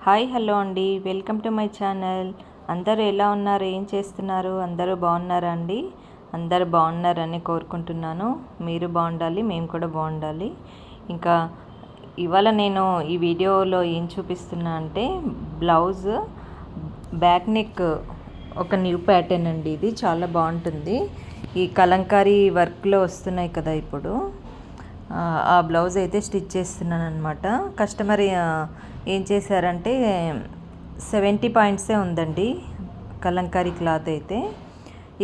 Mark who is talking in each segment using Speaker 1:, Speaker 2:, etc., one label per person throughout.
Speaker 1: Hi hello అండి, welcome to my channel. అందరూ ఎలా ఉన్నారు, ఏం చేస్తున్నారు? అందరూ బాగున్నారా అండి? అందరూ బాగున్నారని కోరుకుంటున్నాను. మీరు బాగుండాలి, మేము కూడా బాగుండాలి. ఇంకా ఇవాళ నేను ఈ వీడియోలో ఏం చూపిస్తున్నా అంటే బ్లౌజ్ బ్యాక్ నెక్ ఒక న్యూ ప్యాటర్న్ అండి. ఇది చాలా బాగుంటుంది. ఈ కలంకారీ వర్క్లో వస్తున్నాయి కదా ఇప్పుడు. ఆ బ్లౌజ్ అయితే స్టిచ్ చేస్తున్నాను అనమాట. కస్టమర్ ఏం చేశారంటే 70 పాయింట్సే ఉందండి కలంకారీ క్లాత్ అయితే.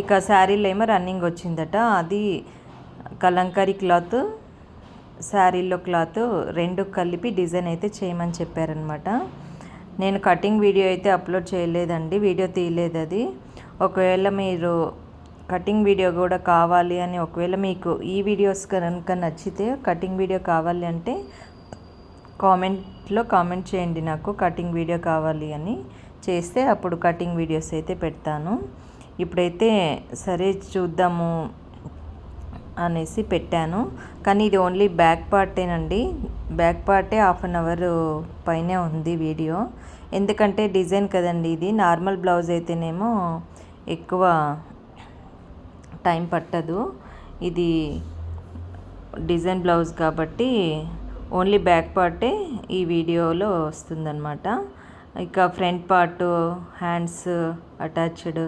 Speaker 1: ఇక శారీలో ఏమో రన్నింగ్ వచ్చిందట. అది కలంకారీ క్లాత్, శారీలో క్లాత్ రెండు కలిపి డిజైన్ అయితే చేయమని చెప్పారనమాట. నేను కటింగ్ వీడియో అయితే అప్లోడ్ చేయలేదండి, వీడియో తీయలేదు అది. ఒకవేళ మీరు కటింగ్ వీడియో కూడా కావాలి అని, ఒకవేళ మీకు ఈ వీడియోస్ కనుక నచ్చితే కటింగ్ వీడియో కావాలి అంటే కామెంట్లో కామెంట్ చేయండి నాకు, కటింగ్ వీడియో కావాలి అని. చేస్తే అప్పుడు కటింగ్ వీడియోస్ అయితే పెడతాను. ఇప్పుడైతే సరే చూద్దాము అనేసి పెట్టాను. కానీ ఇది ఓన్లీ బ్యాక్ పార్టేనండి. బ్యాక్ పార్టే 1/2 అవర్ పైనే ఉంది వీడియో. ఎందుకంటే డిజైన్ కదండి ఇది. నార్మల్ బ్లౌజ్ అయితేనేమో ఎక్కువ టైం పట్టదు. ఇది డిజైన్ బ్లౌజ్ కాబట్టి ఓన్లీ బ్యాక్ పార్టే ఈ వీడియోలో వస్తుందన్నమాట. ఇక ఫ్రంట్ పార్ట్, హ్యాండ్స్ అటాచ్డ్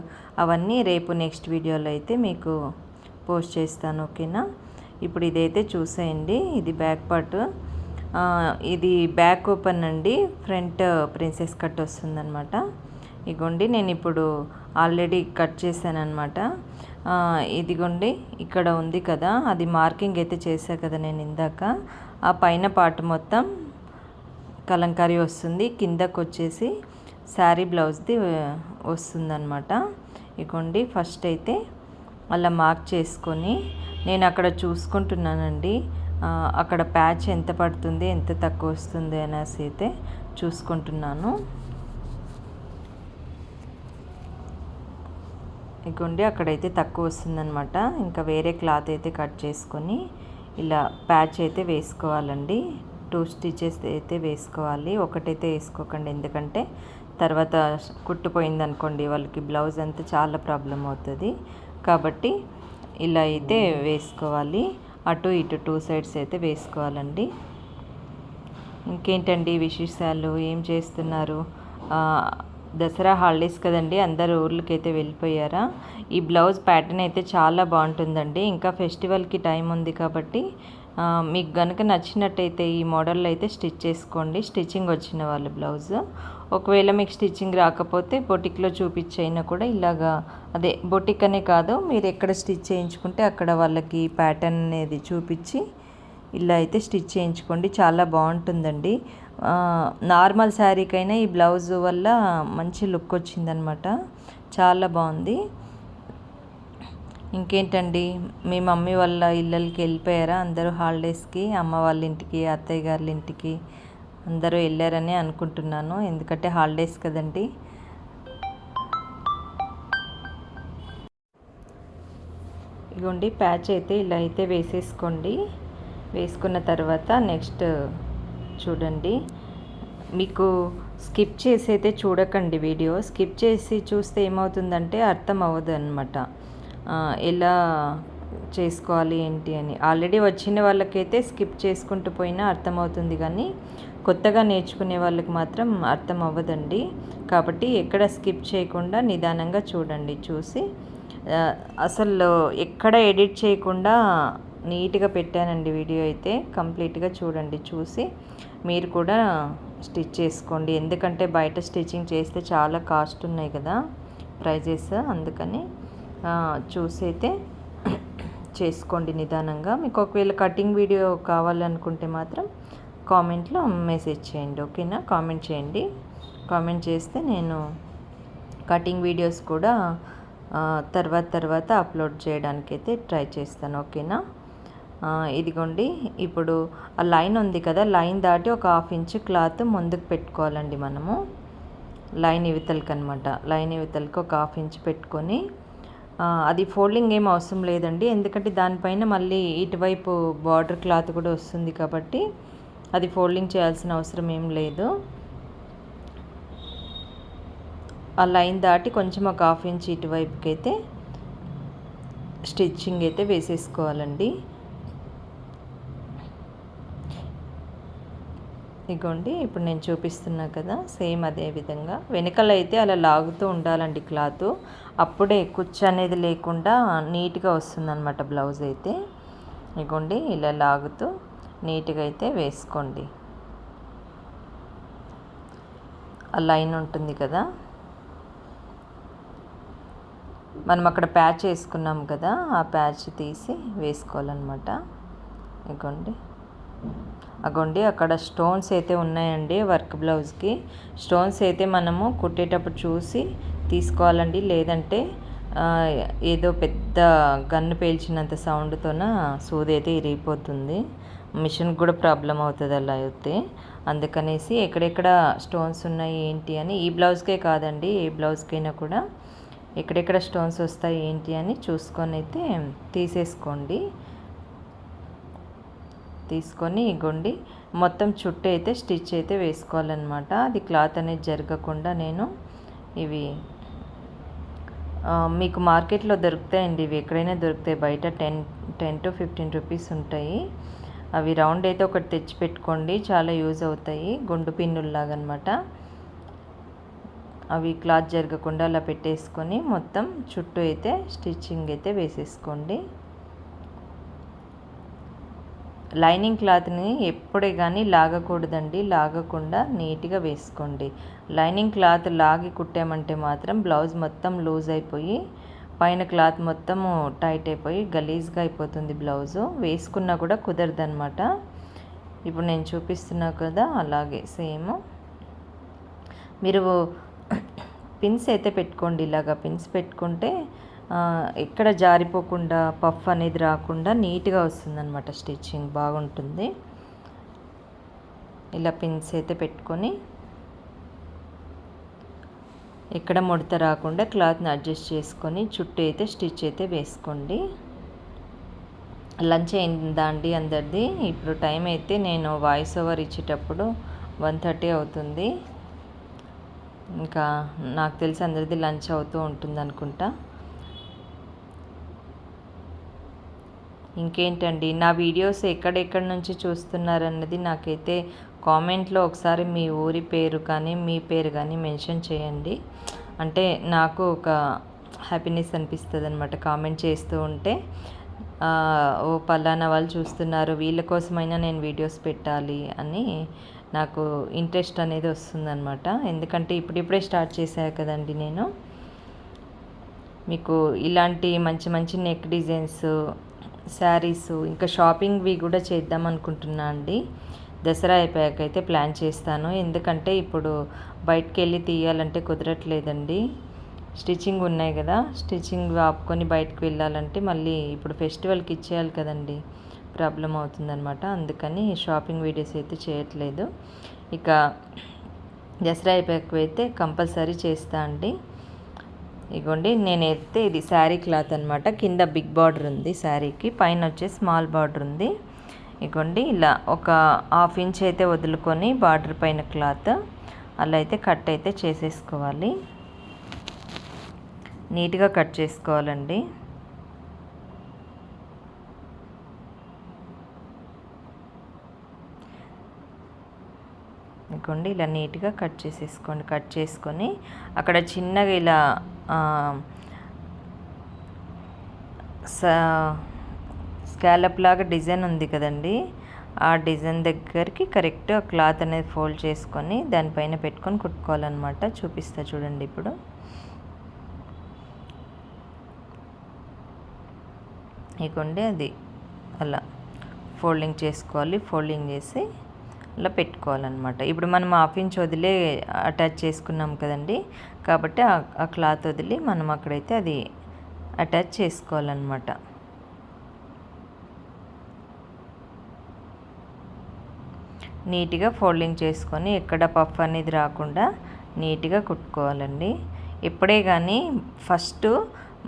Speaker 1: అవన్నీ రేపు నెక్స్ట్ వీడియోలో అయితే మీకు పోస్ట్ చేస్తాను, ఓకేనా? ఇప్పుడు ఇదైతే చూసేయండి. ఇది బ్యాక్ పార్ట్. ఇది బ్యాక్ ఓపెన్ అండి, ఫ్రంట్ ప్రిన్సెస్ కట్ వస్తుందన్నమాట. ఇగోండి నేను ఇప్పుడు ఆల్రెడీ కట్ చేశాను అనమాట. ఇదిగోండి ఇక్కడ ఉంది కదా, అది మార్కింగ్ అయితే చేశా కదా నేను ఇందాక. ఆ పైన పార్ట్ మొత్తం కలంకారీ వస్తుంది, కిందకు వచ్చేసి శారీ బ్లౌజ్ది వస్తుందన్నమాట. ఇగోండి ఫస్ట్ అయితే అలా మార్క్ చేసుకొని నేను అక్కడ చూసుకుంటున్నానండి. అక్కడ ప్యాచ్ ఎంత పడుతుంది, ఎంత తక్కువ వస్తుంది అనేసి అయితే చూసుకుంటున్నాను. ఇగోండి అక్కడైతే తక్కువ వస్తుందన్నమాట. ఇంకా వేరే క్లాత్ అయితే కట్ చేసుకొని ఇలా ప్యాచ్ అయితే వేసుకోవాలండి. 2 స్టిచెస్ అయితే వేసుకోవాలి, ఒకటైతే వేసుకోకండి. ఎందుకంటే తర్వాత కుట్టుపోయింది అనుకోండి, వాళ్ళకి బ్లౌజ్ అంతా చాలా ప్రాబ్లం అవుతుంది. కాబట్టి ఇలా అయితే వేసుకోవాలి. అటు ఇటు 2 సైడ్స్ అయితే వేసుకోవాలండి. ఇంకేంటండి విశేషాలు, ఏం చేస్తున్నారు? దసరా హాలిడేస్ కదండి, అందరు ఊర్లకైతే వెళ్ళిపోయారా? ఈ బ్లౌజ్ ప్యాటర్న్ అయితే చాలా బాగుంటుందండి. ఇంకా ఫెస్టివల్కి టైం ఉంది కాబట్టి మీకు కనుక నచ్చినట్టయితే ఈ మోడల్లో అయితే స్టిచ్ చేసుకోండి, స్టిచ్చింగ్ వచ్చిన వాళ్ళు బ్లౌజ్. ఒకవేళ మీకు స్టిచ్చింగ్ రాకపోతే బొటిక్లో చూపించైనా కూడా ఇలాగా, అదే బొటిక్ అనే కాదు, మీరు ఎక్కడ స్టిచ్ చేయించుకుంటే అక్కడ వాళ్ళకి ప్యాటర్న్ అనేది చూపించి ఇలా అయితే స్టిచ్ చేయించుకోండి, చాలా బాగుంటుందండి. నార్మల్ శారీకైనా ఈ బ్లౌజ్ వల్ల మంచి లుక్ వచ్చిందనమాట, చాలా బాగుంది. ఇంకేంటండి, మీ మమ్మీ వాళ్ళ ఇళ్ళకి వెళ్ళిపోయారా అందరూ హాలిడేస్కి? అమ్మ వాళ్ళ ఇంటికి, అత్తయ్య గారి ఇంటికి అందరూ వెళ్ళారని అనుకుంటున్నాను, ఎందుకంటే హాలిడేస్ కదండి. ఇదిగోండి ప్యాచ్ అయితే ఇలా అయితే వేసేసుకోండి. వేసుకున్న తర్వాత నెక్స్ట్ చూడండి, మీకు స్కిప్ చేసి అయితే చూడకండి వీడియో. స్కిప్ చేసి చూస్తే ఏమవుతుందంటే అర్థం అవ్వదు అనమాట, ఎలా చేసుకోవాలి ఏంటి అని. ఆల్రెడీ వచ్చిన వాళ్ళకైతే స్కిప్ చేసుకుంటూ పోయినా అర్థమవుతుంది, కానీ కొత్తగా నేర్చుకునే వాళ్ళకి మాత్రం అర్థం అవ్వదండి. కాబట్టి ఎక్కడ స్కిప్ చేయకుండా నిదానంగా చూడండి. చూసి అసలు ఎక్కడ ఎడిట్ చేయకుండా నీట్గా పెట్టానండి వీడియో అయితే. కంప్లీట్గా చూడండి, చూసి మీరు కూడా స్టిచ్ చేసుకోండి. ఎందుకంటే బయట స్టిచ్చింగ్ చేస్తే చాలా కాస్ట్ ఉన్నాయి కదా ప్రైజెస్, అందుకని చూసి అయితే చేసుకోండి నిదానంగా. మీకు ఒకవేళ కటింగ్ వీడియో కావాలనుకుంటే మాత్రం కామెంట్లో మెసేజ్ చేయండి, ఓకేనా? కామెంట్ చేయండి. కామెంట్ చేస్తే నేను కటింగ్ వీడియోస్ కూడా తర్వాత అప్లోడ్ చేయడానికి అయితే ట్రై చేస్తాను, ఓకేనా? ఇదిగోండి ఇప్పుడు ఆ లైన్ ఉంది కదా, లైన్ దాటి ఒక 1/2 ఇంచ్ క్లాత్ ముందుకు పెట్టుకోవాలండి మనము. లైన్ ఇవతలకి అనమాట, లైన్ ఇవతలకి ఒక 1/2 ఇంచ్ పెట్టుకొని, అది ఫోల్డింగ్ ఏం అవసరం లేదండి, ఎందుకంటే దానిపైన మళ్ళీ ఇటువైపు బార్డర్ క్లాత్ కూడా వస్తుంది కాబట్టి అది ఫోల్డింగ్ చేయాల్సిన అవసరం ఏం లేదు. ఆ లైన్ దాటి కొంచెం ఒక 1/2 ఇంచ్ ఇటువైపుకి అయితే స్టిచ్చింగ్ అయితే వేసేసుకోవాలండి. ఇగోండి ఇప్పుడు నేను చూపిస్తున్నా కదా, సేమ్ అదే విధంగా వెనకాల అయితే అలా లాగుతూ ఉండాలండి క్లాత్. అప్పుడే కుచ్చు అనేది లేకుండా నీట్గా వస్తుందన్నమాట బ్లౌజ్ అయితే. ఇగోండి ఇలా లాగుతూ నీట్గా అయితే వేసుకోండి. ఆ లైన్ ఉంటుంది కదా, మనం అక్కడ ప్యాచ్ వేసుకున్నాం కదా, ఆ ప్యాచ్ తీసి వేసుకోవాలన్నమాట. అగోండి అక్కడ స్టోన్స్ అయితే ఉన్నాయండి వర్క్ బ్లౌజ్కి. స్టోన్స్ అయితే మనము కుట్టేటప్పుడు చూసి తీసుకోవాలండి, లేదంటే ఏదో పెద్ద గన్ను పేల్చినంత సౌండ్తోన సూది అయితే ఇరిగిపోతుంది. మిషన్కి కూడా ప్రాబ్లం అవుతుంది అలా అయితే. అందుకనేసి ఎక్కడెక్కడ స్టోన్స్ ఉన్నాయి ఏంటి అని, ఈ బ్లౌజ్కే కాదండి ఏ బ్లౌజ్కైనా కూడా ఎక్కడెక్కడ స్టోన్స్ వస్తాయి ఏంటి అని చూసుకొని అయితే తీసేసుకోండి. తీసుకొని ఇగోండి మొత్తం చుట్టూ అయితే స్టిచ్ అయితే వేసుకోవాలన్నమాట. అది క్లాత్ అనేది జరగకుండా నేను ఇవి మీకు మార్కెట్లో దొరుకుతాయండి, ఇవి ఎక్కడైనా దొరుకుతాయి. బయట 10 to 15 రూపీస్ ఉంటాయి. అవి రౌండ్ అయితే ఒకటి తెచ్చి పెట్టుకోండి, చాలా యూజ్ అవుతాయి. గుండు పిన్నుల్లాగా అనమాట. అవి క్లాత్ జరగకుండా అలా పెట్టేసుకొని మొత్తం చుట్టూ అయితే స్టిచ్చింగ్ అయితే వేసేసుకోండి. లైనింగ్ క్లాత్ని ఎప్పుడే కానీ లాగకూడదండి, లాగకుండా నీట్గా వేసుకోండి. లైనింగ్ క్లాత్ లాగి కుట్టామంటే మాత్రం బ్లౌజ్ మొత్తం లూజ్ అయిపోయి పైన క్లాత్ మొత్తము టైట్ అయిపోయి గలీజ్గా అయిపోతుంది బ్లౌజు. వేసుకున్నా కూడా కుదరదనమాట. ఇప్పుడు నేను చూపిస్తున్నా కదా, అలాగే సేమ్ మీరు పిన్స్ అయితే పెట్టుకోండి. ఇలాగా పిన్స్ పెట్టుకుంటే ఎక్కడ జారిపోకుండా పఫ్ అనేది రాకుండా నీట్గా వస్తుందన్నమాట, స్టిచ్చింగ్ బాగుంటుంది. ఇలా పిన్స్ అయితే పెట్టుకొని ఎక్కడ ముడత రాకుండా క్లాత్ని అడ్జస్ట్ చేసుకొని చుట్టూ అయితే స్టిచ్ అయితే వేసుకోండి. లంచ్ అయిందా అండి అందరిది? ఇప్పుడు టైం అయితే నేను వాయిస్ ఓవర్ ఇచ్చేటప్పుడు 1:30 అవుతుంది. ఇంకా నాకు తెలిసి అందరిది లంచ్ అవుతూ ఉంటుంది అనుకుంటా. ఇంకేంటండి, నా వీడియోస్ ఎక్కడెక్కడి నుంచి చూస్తున్నారన్నది నాకైతే కామెంట్లో ఒకసారి మీ ఊరి పేరు కానీ మీ పేరు కానీ మెన్షన్ చేయండి. అంటే నాకు ఒక హ్యాపీనెస్ అనిపిస్తుంది అనమాట, కామెంట్ చేస్తూ ఉంటే. ఓ పలానా వాళ్ళు చూస్తున్నారు, వీళ్ళ కోసమైనా నేను వీడియోస్ పెట్టాలి అని నాకు ఇంట్రెస్ట్ అనేది వస్తుందన్నమాట. ఎందుకంటే ఇప్పుడిప్పుడే స్టార్ట్ చేశాను కదండి నేను. మీకు ఇలాంటి మంచి మంచి నెక్ డిజైన్స్, శారీస్, ఇంకా షాపింగ్వి కూడా చేద్దాం అనుకుంటున్నా అండి. దసరా అయిపోయాక అయితే ప్లాన్ చేస్తాను. ఎందుకంటే ఇప్పుడు బయటికి వెళ్ళి తీయాలంటే కుదరట్లేదండి. స్టిచ్చింగ్ ఉన్నాయి కదా, స్టిచ్చింగ్ ఆపుకొని బయటకు వెళ్ళాలంటే మళ్ళీ ఇప్పుడు ఫెస్టివల్కి ఇచ్చేయాలి కదండి, ప్రాబ్లం అవుతుందన్నమాట. అందుకని షాపింగ్ వీడియోస్ అయితే చేయట్లేదు. ఇక దసరా అయిపోయాక అయితే కంపల్సరీ చేస్తా అండి. ఇగోండి నేనైతే ఇది శారీ క్లాత్ అనమాట. కింద బిగ్ బార్డర్ ఉంది శారీకి, పైన వచ్చే స్మాల్ బార్డర్ ఉంది. ఇగోండి ఇలా ఒక 1/2 ఇంచ్ అయితే వదులుకొని బార్డర్ పైన క్లాత్ అలా అయితే కట్ అయితే చేసేసుకోవాలి. నీట్గా కట్ చేసుకోవాలండి. ఇగోండి ఇలా నీట్గా కట్ చేసేసుకోండి. కట్ చేసుకొని అక్కడ చిన్నగా ఇలా స్కాలప్ లాగా డిజైన్ ఉంది కదండి, ఆ డిజైన్ దగ్గరికి కరెక్ట్ క్లాత్ అనేది ఫోల్డ్ చేసుకొని దానిపైన పెట్టుకొని కుట్టుకోవాలన్నమాట. చూపిస్తా చూడండి. ఇప్పుడు ఇగోండి అది అలా ఫోల్డింగ్ చేసుకోవాలి. ఫోల్డింగ్ చేసి అలా పెట్టుకోవాలన్నమాట. ఇప్పుడు మనం 1/2 ఇంచ్ వదిలే అటాచ్ చేసుకున్నాం కదండి, కాబట్టి ఆ క్లాత్ వదిలి మనం అక్కడైతే అది అటాచ్ చేసుకోవాలన్నమాట. నీట్గా ఫోల్డింగ్ చేసుకొని ఎక్కడ పఫ్ అనేది రాకుండా నీట్గా కుట్టుకోవాలండి. ఎప్పుడే కానీ ఫస్ట్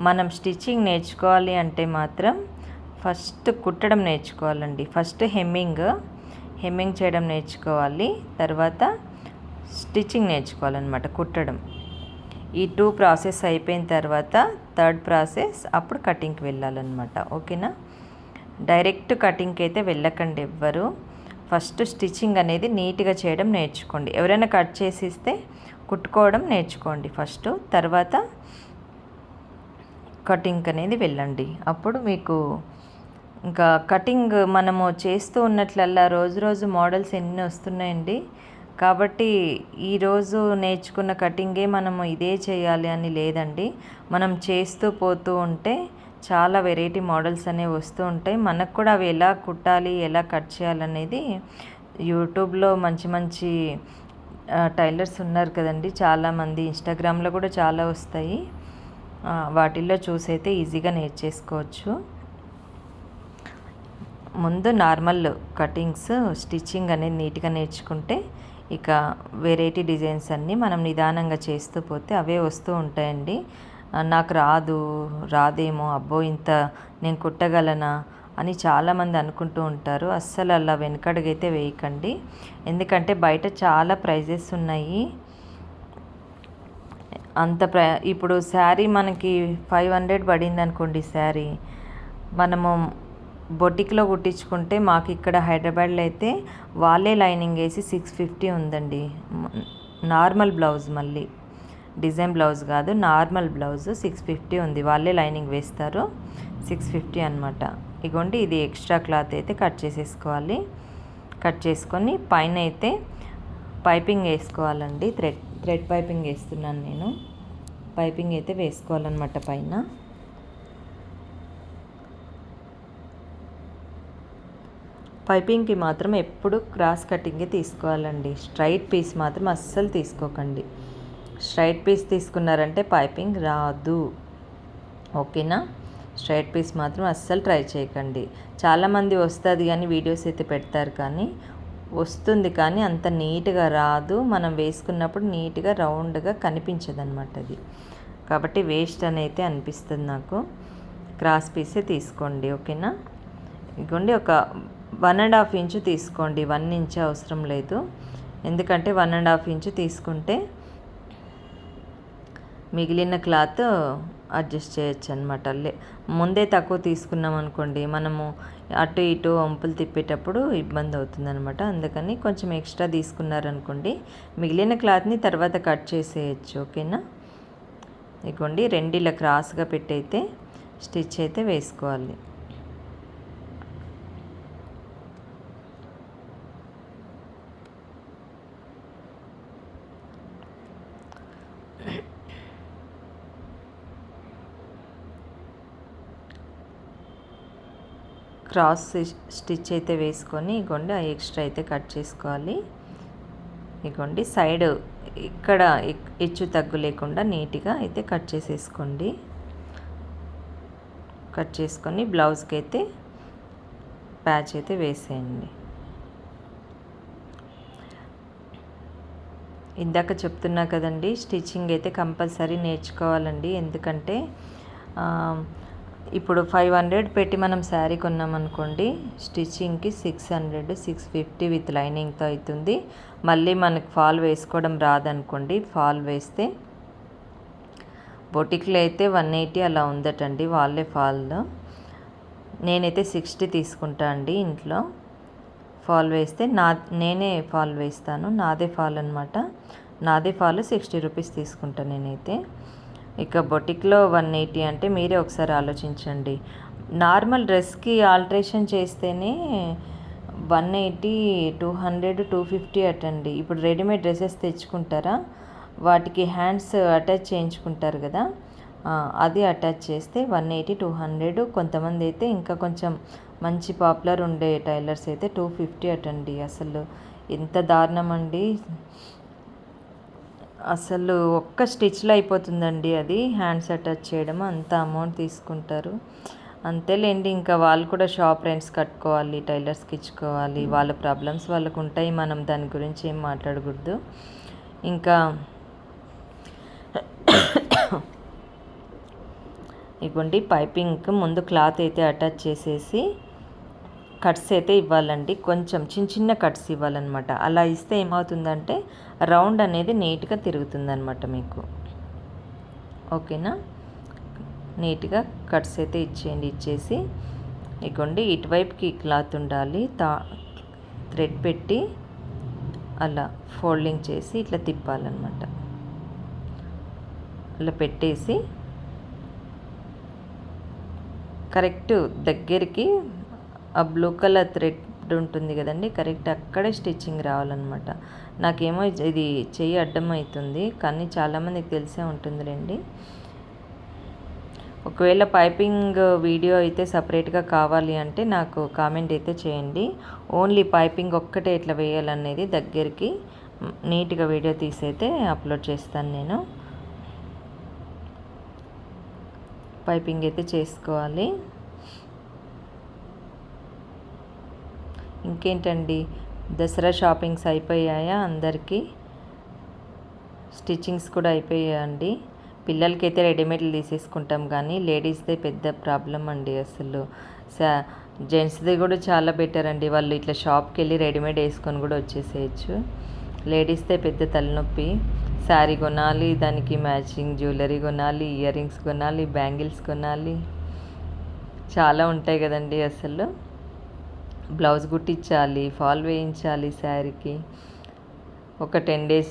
Speaker 1: మనం స్టిచ్చింగ్ నేర్చుకోవాలి అంటే మాత్రం ఫస్ట్ కుట్టడం నేర్చుకోవాలండి. ఫస్ట్ హెమ్మింగ్ చేయడం నేర్చుకోవాలి, తర్వాత స్టిచ్చింగ్ నేర్చుకోవాలన్నమాట, కుట్టడం. ఈ 2 ప్రాసెస్ అయిపోయిన తర్వాత థర్డ్ ప్రాసెస్ అప్పుడు కటింగ్కి వెళ్ళాలన్నమాట. ఓకేనా? డైరెక్ట్ కటింగ్కి అయితే వెళ్ళకండి ఎవ్వరు. ఫస్ట్ స్టిచ్చింగ్ అనేది నీట్గా చేయడం నేర్చుకోండి. ఎవరైనా కట్ చేసి ఇస్తే కుట్టుకోవడం నేర్చుకోండి ఫస్ట్. తర్వాత కటింగ్ అనేది వెళ్ళండి. అప్పుడు మీకు ఇంకా కటింగ్ మనము చేస్తూ ఉన్నట్లల్లా రోజు రోజు మోడల్స్ ఎన్ని వస్తున్నాయండి. కాబట్టి ఈరోజు నేర్చుకున్న కటింగే మనము ఇదే చేయాలి అని లేదండి. మనం చేస్తూ పోతూ ఉంటే చాలా వెరైటీ మోడల్స్ అనేవి వస్తూ ఉంటాయి. మనకు కూడా అవి ఎలా కుట్టాలి, ఎలా కట్ చేయాలనేది యూట్యూబ్లో మంచి మంచి టైలర్స్ ఉన్నారు కదండి చాలామంది. ఇన్స్టాగ్రామ్లో కూడా చాలా వస్తాయి. వాటిల్లో చూసైతే ఈజీగా నేర్చేసుకోవచ్చు. ముందు నార్మల్ కటింగ్స్ స్టిచ్చింగ్ అనేది నీట్గా నేర్చుకుంటే ఇక వెరైటీ డిజైన్స్ అన్నీ మనం నిదానంగా చేస్తూ పోతే అవే వస్తూ ఉంటాయండి. నాకు రాదేమో, అబ్బో ఇంత నేను కుట్టగలనా అని చాలామంది అనుకుంటూ ఉంటారు. అస్సలు అలా వెనకడుగైతే వేయకండి. ఎందుకంటే బయట చాలా ప్రైజెస్ ఉన్నాయి. ఇప్పుడు శారీ మనకి 500 పడింది అనుకోండి. శారీ మనము బొటిక్లో కుట్టించుకుంటే మాకు ఇక్కడ హైదరాబాద్లో అయితే వాళ్ళే లైనింగ్ వేసి 650 ఉందండి. నార్మల్ బ్లౌజ్, మళ్ళీ డిజైన్ బ్లౌజ్ కాదు, నార్మల్ బ్లౌజ్ 650 ఉంది. వాళ్ళే లైనింగ్ వేస్తారు. 650 అనమాట. ఇగోండి ఇది ఎక్స్ట్రా క్లాత్ అయితే కట్ చేసేసుకోవాలి. కట్ చేసుకొని పైన అయితే పైపింగ్ వేసుకోవాలండి. థ్రెడ్ పైపింగ్ వేస్తున్నాను నేను. పైపింగ్ అయితే వేసుకోవాలన్నమాట పైన. పైపింగ్కి మాత్రం ఎప్పుడు క్రాస్ కటింగే తీసుకోవాలండి. స్ట్రైట్ పీస్ మాత్రం అస్సలు తీసుకోకండి. స్ట్రైట్ పీస్ తీసుకున్నారంటే పైపింగ్ రాదు. ఓకేనా? స్ట్రైట్ పీస్ మాత్రం అస్సలు ట్రై చేయకండి. చాలామంది వస్తుంది కానీ వీడియోస్ అయితే పెడతారు, కానీ వస్తుంది కానీ అంత నీట్గా రాదు. మనం వేసుకున్నప్పుడు నీట్గా రౌండ్గా కనిపించదు అనమాట అది. కాబట్టి వేస్ట్ అని అయితే అనిపిస్తుంది నాకు. క్రాస్ పీసే తీసుకోండి. ఓకేనా? ఇదిగోండి ఒక 1.5 ఇంచు తీసుకోండి. 1 ఇంచ్ అవసరం లేదు. ఎందుకంటే 1.5 ఇంచు తీసుకుంటే మిగిలిన క్లాత్ అడ్జస్ట్ చేయొచ్చు అనమాట. ముందే తక్కువ తీసుకున్నాం అనుకోండి, మనము అటు ఇటు వంపులు తిప్పేటప్పుడు ఇబ్బంది అవుతుందన్నమాట. అందుకని కొంచెం ఎక్స్ట్రా తీసుకున్నారనుకోండి, మిగిలిన క్లాత్ని తర్వాత కట్ చేసేయచ్చు. ఓకేనా? ఇదిగోండి 2 ఇలా క్రాస్గా పెట్టయితే స్టిచ్ అయితే వేసుకోవాలి. క్రాస్ స్టిచ్ అయితే వేసుకొని ఇగోండి ఆ ఎక్స్ట్రా అయితే కట్ చేసుకోవాలి. ఇగోండి సైడ్ ఇక్కడ హెచ్చు తగ్గు లేకుండా నీట్గా అయితే కట్ చేసేసుకోండి. కట్ చేసుకొని బ్లౌజ్కి అయితే ప్యాచ్ అయితే వేసేయండి. ఇందాక చెప్తున్నా కదండి, స్టిచ్చింగ్ అయితే కంపల్సరీ నేర్చుకోవాలండి. ఎందుకంటే ఇప్పుడు 500 పెట్టి మనం శారీ కొన్నామనుకోండి, స్టిచ్చింగ్కి 600 650 విత్ లైనింగ్తో అవుతుంది. మళ్ళీ మనకు ఫాల్ వేసుకోవడం రాదనుకోండి, ఫాల్ వేస్తే బొటిక్లో అయితే 180 అలా ఉందటండి వాళ్ళే ఫాల్లో. నేనైతే 60 తీసుకుంటా అండి ఇంట్లో. ఫాల్ వేస్తే నేనే ఫాల్ వేస్తాను, నాదే ఫాల్ అనమాట. నాదే ఫాల్ 60 రూపీస్ తీసుకుంటాను నేనైతే. ఇక బొటిక్లో 180 అంటే మీరే ఒకసారి ఆలోచించండి. నార్మల్ డ్రెస్కి ఆల్ట్రేషన్ చేస్తేనే 180 200 250 అటండి. ఇప్పుడు రెడీమేడ్ డ్రెస్సెస్ తెచ్చుకుంటారా, వాటికి హ్యాండ్స్ అటాచ్ చేయించుకుంటారు కదా, అది అటాచ్ చేస్తే 180 200. కొంతమంది అయితే ఇంకా కొంచెం మంచి పాపులర్ ఉండే టైలర్స్ అయితే 250 అటండి. అసలు ఎంత దారుణం అండి. అసలు ఒక్క స్టిచ్లో అయిపోతుందండి అది. హ్యాండ్స్ అటాచ్ చేయడం అంత అమౌంట్ తీసుకుంటారు. అంతేలేండి, ఇంకా వాళ్ళు కూడా షాప్ రెంట్స్ కట్టుకోవాలి, టైలర్స్కి ఇచ్చుకోవాలి, వాళ్ళ ప్రాబ్లమ్స్ వాళ్ళకు ఉంటాయి. మనం దాని గురించి ఏం మాట్లాడకూడదు. ఇంకా ఇవ్వండి పైపింగ్కి ముందు క్లాత్ అయితే అటాచ్ చేసేసి కట్స్ అయితే ఇవ్వాలండి. కొంచెం చిన్న చిన్న కట్స్ ఇవ్వాలన్నమాట. అలా ఇస్తే ఏమవుతుందంటే రౌండ్ అనేది నీట్గా తిరుగుతుందన్నమాట మీకు. ఓకేనా. నీట్గా కట్స్ అయితే ఇచ్చేయండి. ఇచ్చేసి ఇగోండి ఇటువైపుకి క్లాత్ ఉండాలి. థ్రెడ్ పెట్టి అలా ఫోల్డింగ్ చేసి ఇట్లా తిప్పాలన్నమాట. అలా పెట్టేసి కరెక్ట్ దగ్గరికి ఆ బ్లూ కలర్ థ్రెడ్ ఉంటుంది కదండి, కరెక్ట్ అక్కడే స్టిచ్చింగ్ రావాలన్నమాట. నాకేమో ఇది చెయ్యి అడ్డం అవుతుంది, కానీ చాలామందికి తెలిసే ఉంటుందిలేండి. ఒకవేళ పైపింగ్ వీడియో అయితే సపరేట్గా కావాలి అంటే నాకు కామెంట్ అయితే చేయండి. ఓన్లీ పైపింగ్ ఒక్కటే ఎట్లా వేయాలనేది దగ్గరికి నీట్గా వీడియో తీసి అయితే అప్లోడ్ చేస్తాను నేను. పైపింగ్ అయితే చేసుకోవాలి. ఇంకేంటండి, దసరా షాపింగ్స్ అయిపోయాయా అందరికీ? స్టిచ్చింగ్స్ కూడా అయిపోయాయండి. పిల్లలకైతే రెడీమేడ్లు తీసేసుకుంటాం, కానీ లేడీస్దే పెద్ద ప్రాబ్లం అండి అసలు. జెంట్స్ది కూడా చాలా బెటర్ అండి, వాళ్ళు ఇట్లా షాప్కి వెళ్ళి రెడీమేడ్ వేసుకొని కూడా వచ్చేసేయచ్చు. లేడీస్దే పెద్ద తలనొప్పి. శారీ కొనాలి, దానికి మ్యాచింగ్ జ్యువెలరీ కొనాలి, ఇయర్ రింగ్స్ కొనాలి, బ్యాంగిల్స్ కొనాలి, చాలా ఉంటాయి కదండి అసలు. బ్లౌజ్ కుట్టించాలి, ఫాల్ వేయించాలి శారీకి. ఒక 10 days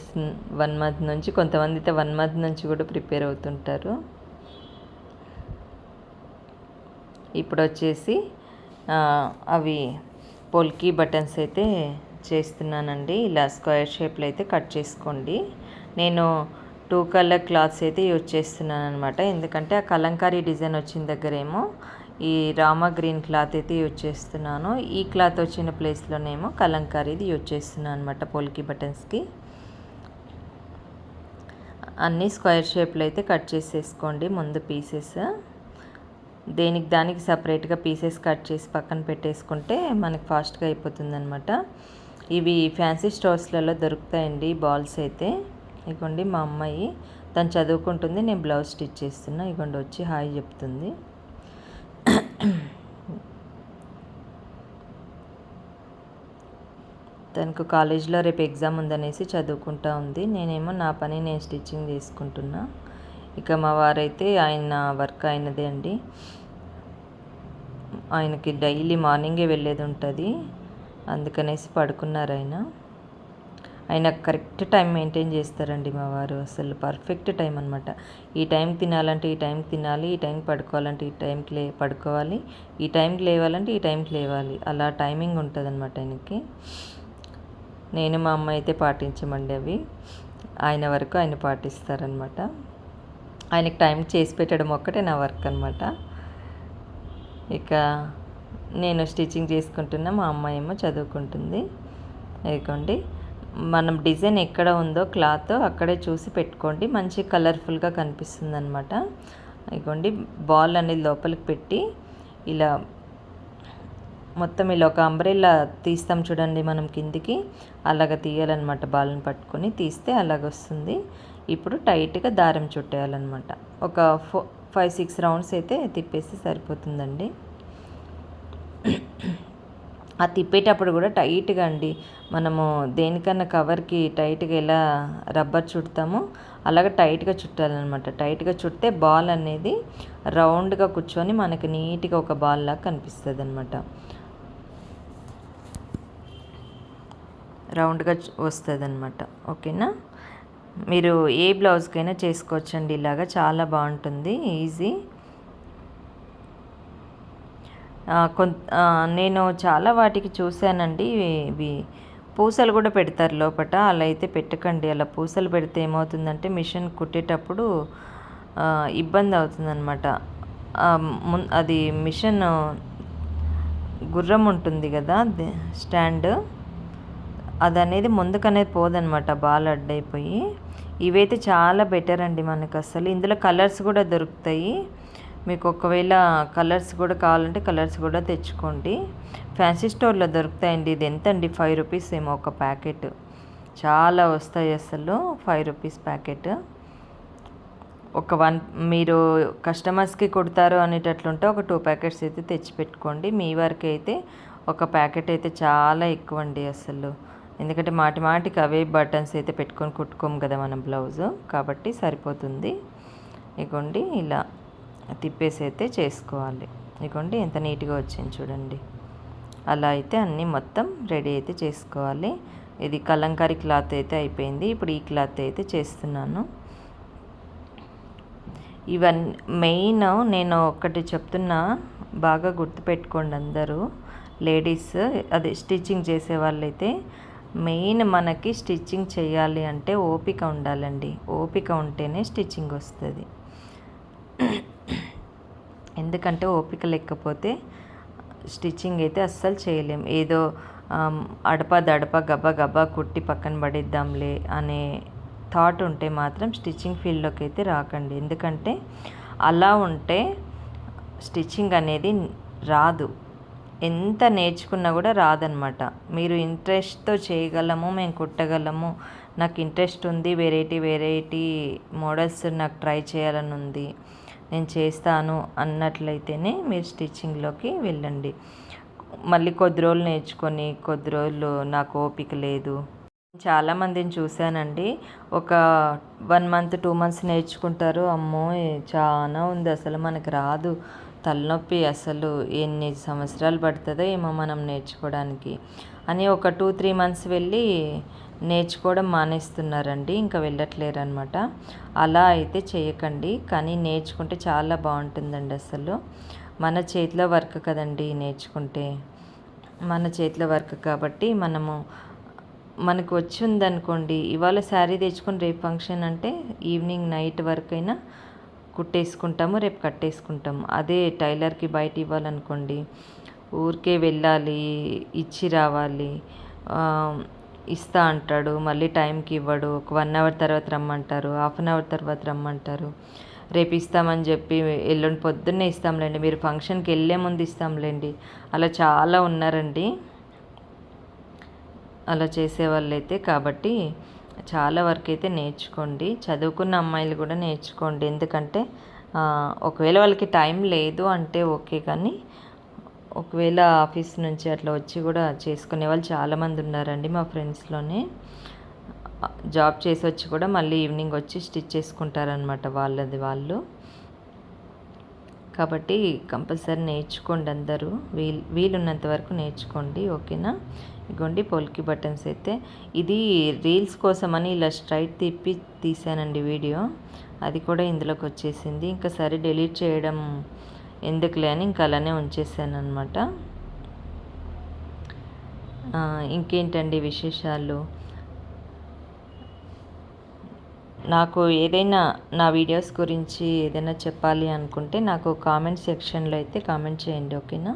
Speaker 1: 1 month నుంచి, కొంతమంది అయితే 1 month నుంచి కూడా ప్రిపేర్ అవుతుంటారు. ఇప్పుడు వచ్చేసి అవి పొల్కీ బటన్స్ అయితే చేస్తున్నానండి. ఇలా స్క్వేర్ షేప్లో అయితే కట్ చేసుకోండి. నేను 2 color క్లాత్స్ అయితే యూజ్ చేస్తున్నాను అనమాట. ఎందుకంటే ఆ కలంకారీ డిజైన్ వచ్చిన దగ్గరేమో ఈ రామా గ్రీన్ క్లాత్ అయితే యూజ్ చేస్తున్నాను. ఈ క్లాత్ వచ్చిన ప్లేస్లోనేమో కలంకారీది యూజ్ చేస్తున్నాను అనమాట పోల్కి బటన్స్కి. అన్నీ స్క్వేర్ షేప్లో అయితే కట్ చేసేసుకోండి ముందు పీసెస్. దానికి సపరేట్గా పీసెస్ కట్ చేసి పక్కన పెట్టేసుకుంటే మనకి ఫాస్ట్గా అయిపోతుంది అనమాట. ఇవి ఫ్యాన్సీ స్టోర్స్లలో దొరుకుతాయండి బాల్స్ అయితే. ఇగోండి మా అమ్మాయి, తను చదువుకుంటుంది, నేను బ్లౌజ్ స్టిచ్ చేస్తున్నా. ఇగోండి వచ్చి హాయ్ చెప్తుంది. తనకు కాలేజ్లో రేపు ఎగ్జామ్ ఉందనేసి చదువుకుంటా ఉంది. నేనేమో నా పని నేను స్టిచ్చింగ్ చేసుకుంటున్నా. ఇక మా వారైతే ఆయన వర్క్ అయినదే అండి. ఆయనకి డైలీ మార్నింగే వెళ్ళేది ఉంటుంది, అందుకనేసి పడుకున్నారు ఆయన కరెక్ట్ టైం మెయింటైన్ చేస్తారండి మా వారు. అసలు పర్ఫెక్ట్ టైం అనమాట. ఈ టైంకి తినాలంటే ఈ టైంకి తినాలి, ఈ టైంకి పడుకోవాలంటే ఈ టైంకి పడుకోవాలి, ఈ టైంకి లేవాలంటే ఈ టైంకి లేవాలి, అలా టైమింగ్ ఉంటుంది అనమాట ఆయనకి. నేను మా అమ్మ అయితే పాటించమండి అవి. ఆయన వరకు ఆయన పాటిస్తారనమాట. ఆయనకి టైంకి చేసి పెట్టడం ఒక్కటే నా వర్క్ అనమాట. ఇక నేను స్టిచ్చింగ్ చేసుకుంటున్నా, మా అమ్మాయి ఏమో చదువుకుంటుంది. ఇదిగోండి, మనం డిజైన్ ఎక్కడ ఉందో క్లాత్ అక్కడే చూసి పెట్టుకోండి, మంచి కలర్ఫుల్గా కనిపిస్తుంది అనమాట. ఇదిగోండి, బాల్ అనేది లోపలికి పెట్టి ఇలా మొత్తం ఇలా ఒక అంబ్రెల్లా తీస్తాం చూడండి మనం కిందికి, అలాగ తీయాలన్నమాట. బాల్ని పట్టుకొని తీస్తే అలాగ వస్తుంది. ఇప్పుడు టైట్గా దారం చుట్టేయాలన్నమాట. ఒక 5-6 రౌండ్స్ అయితే తిప్పేసి సరిపోతుందండి. ఆ తిప్పేటప్పుడు కూడా టైట్గా అండి, మనము దేనికన్నా కవర్కి టైట్గా ఎలా రబ్బర్ చుడతామో అలాగ టైట్గా చుట్టాలన్నమాట. టైట్గా చుడితే బాల్ అనేది రౌండ్గా కూర్చొని మనకి నీట్గా ఒక బాల్ లాగా కనిపిస్తుంది అనమాట. రౌండ్గా వస్తుంది అనమాట. ఓకేనా, మీరు ఏ బ్లౌజ్కైనా చేసుకోవచ్చండి ఇలాగా, చాలా బాగుంటుంది, ఈజీ. నేను చాలా వాటికి చూశానండి, ఇవి పూసలు కూడా పెడతారు లోపల. అలా అయితే పెట్టకండి. అలా పూసలు పెడితే ఏమవుతుందంటే మిషన్ కుట్టేటప్పుడు ఇబ్బంది అవుతుందన్నమాట. అది మిషన్ గుర్రం ఉంటుంది కదా స్టాండ్, అది అనేది ముందుకనేది పోదనమాట, బాల్ అడ్డైపోయి. ఇవైతే చాలా బెటర్ అండి మనకు అసలు. ఇందులో కలర్స్ కూడా దొరుకుతాయి. మీకు ఒకవేళ కలర్స్ కూడా కావాలంటే కలర్స్ కూడా తెచ్చుకోండి. ఫ్యాన్సీ స్టోర్లో దొరుకుతాయండి. ఇది ఎంత అండి, 5 రూపీస్ ఏమో ఒక ప్యాకెట్. చాలా వస్తాయి అసలు, 5 రూపీస్ ప్యాకెట్. మీరు కస్టమర్స్కి కుడతారు అనేటట్లుంటే ఒక 2 ప్యాకెట్స్ అయితే తెచ్చిపెట్టుకోండి. మీ వరకు అయితే ఒక ప్యాకెట్ అయితే చాలా ఎక్కువ అండి అసలు. ఎందుకంటే మాటికి అవే బటన్స్ అయితే పెట్టుకొని కుట్టుకోము కదా మనం బ్లౌజు, కాబట్టి సరిపోతుంది. ఇగోండి ఇలా తిప్పేసి అయితే చేసుకోవాలి. ఇగోండి ఎంత నీట్గా వచ్చింది చూడండి. అలా అయితే అన్నీ మొత్తం రెడీ అయితే చేసుకోవాలి. ఇది కలంకారీ క్లాత్ అయితే అయిపోయింది. ఇప్పుడు ఈ క్లాత్ అయితే చేస్తున్నాను. ఇవన్నీ మెయిన్ నేను ఒకటి చెప్తున్నా, బాగా గుర్తుపెట్టుకోండి అందరూ లేడీస్, అదే స్టిచ్చింగ్ చేసే వాళ్ళైతే. మెయిన్ మనకి స్టిచ్చింగ్ చేయాలి అంటే ఓపిక ఉండాలండి. ఓపిక ఉంటేనే స్టిచ్చింగ్ వస్తుంది. ఎందుకంటే ఓపిక లేకపోతే స్టిచ్చింగ్ అయితే అస్సలు చేయలేం. ఏదో అడప గబ్బా గబ్బా కుట్టి పక్కన పడిద్దాంలే అనే థాట్ ఉంటే మాత్రం స్టిచ్చింగ్ ఫీల్డ్లోకి అయితే రాకండి. ఎందుకంటే అలా ఉంటే స్టిచ్చింగ్ అనేది రాదు. ఎంత నేర్చుకున్నా కూడా రాదనమాట. మీరు ఇంట్రెస్ట్తో చేయగలము, మేము కుట్టగలము, నాకు ఇంట్రెస్ట్ ఉంది, వెరైటీ మోడల్స్ నాకు ట్రై చేయాలని ఉంది, నేను చేస్తాను అన్నట్లయితేనే మీరు స్టిచ్చింగ్లోకి వెళ్ళండి. మళ్ళీ కొద్ది రోజులు నేర్చుకొని కొద్ది రోజులు నాకు ఓపిక లేదు. చాలామందిని చూశానండి, ఒక 1 మంత్ 2 మంత్స్ నేర్చుకుంటారు. అమ్మో చాలా ఉంది అసలు మనకు రాదు, తలనొప్పి, అసలు ఎన్ని సంవత్సరాలు పడుతుందో ఏమో మనం నేర్చుకోవడానికి అని ఒక 2-3 మంత్స్ వెళ్ళి నేర్చుకోవడం మానేస్తున్నారండి. ఇంకా వెళ్ళట్లేరు అనమాట. అలా అయితే చేయకండి. కానీ నేర్చుకుంటే చాలా బాగుంటుందండి. అసలు మన చేతిలో వర్క్ కదండి, నేర్చుకుంటే మన చేతిలో వర్క్ కాబట్టి మనకు వచ్చిందనుకోండి, ఇవాళ శారీ తెచ్చుకొని రేపు ఫంక్షన్ అంటే ఈవినింగ్ నైట్ వరకు అయినా కుట్టేసుకుంటాము, రేపు కట్టేసుకుంటాము. అదే టైలర్కి బయట ఇవ్వాలనుకోండి, ఊరికే వెళ్ళాలి, ఇచ్చి రావాలి, ఇస్తా అంటాడు, మళ్ళీ టైంకి ఇవ్వడు, ఒక 1 అవర్ తర్వాత రమ్మంటారు, హాఫ్ అన్ అవర్ తర్వాత రమ్మంటారు, రేపు ఇస్తామని చెప్పి ఎల్లుండి పొద్దున్నే ఇస్తాంలేండి, మీరు ఫంక్షన్కి వెళ్ళే ముందు ఇస్తాంలేండి, అలా చాలా ఉన్నారండి అలా చేసేవాళ్ళైతే. కాబట్టి చాలా వరకు అయితే నేర్చుకోండి. చదువుకున్న అమ్మాయిలు కూడా నేర్చుకోండి. ఎందుకంటే ఒకవేళ వాళ్ళకి టైం లేదు అంటే ఓకే, కానీ ఒకవేళ ఆఫీస్ నుంచి అట్లా వచ్చి కూడా చేసుకునే వాళ్ళు చాలామంది ఉన్నారండి. మా ఫ్రెండ్స్లోనే జాబ్ చేసి వచ్చి కూడా మళ్ళీ ఈవినింగ్ వచ్చి స్టిచ్ చేసుకుంటారనమాట వాళ్ళది వాళ్ళు. కాబట్టి కంపల్సరీ నేర్చుకోండి అందరూ, వీలున్నంత వరకు నేర్చుకోండి. ఓకేనా? ఇగోండి పోల్కి బటన్స్ అయితే, ఇది రీల్స్ కోసమని ఇలా స్ట్రైట్ తిప్పి తీసానండి వీడియో, అది కూడా ఇందులోకి వచ్చేసింది. ఇంకా సరే డిలీట్ చేయడం ఎందుకులే అని ఇంకా అలానే ఉంచేసాను అనమాట. ఇంకేంటండి విశేషాలు? నాకు ఏదైనా నా వీడియోస్ గురించి ఏదైనా చెప్పాలి అనుకుంటే నాకు కామెంట్ సెక్షన్లో అయితే కామెంట్ చేయండి. ఓకేనా?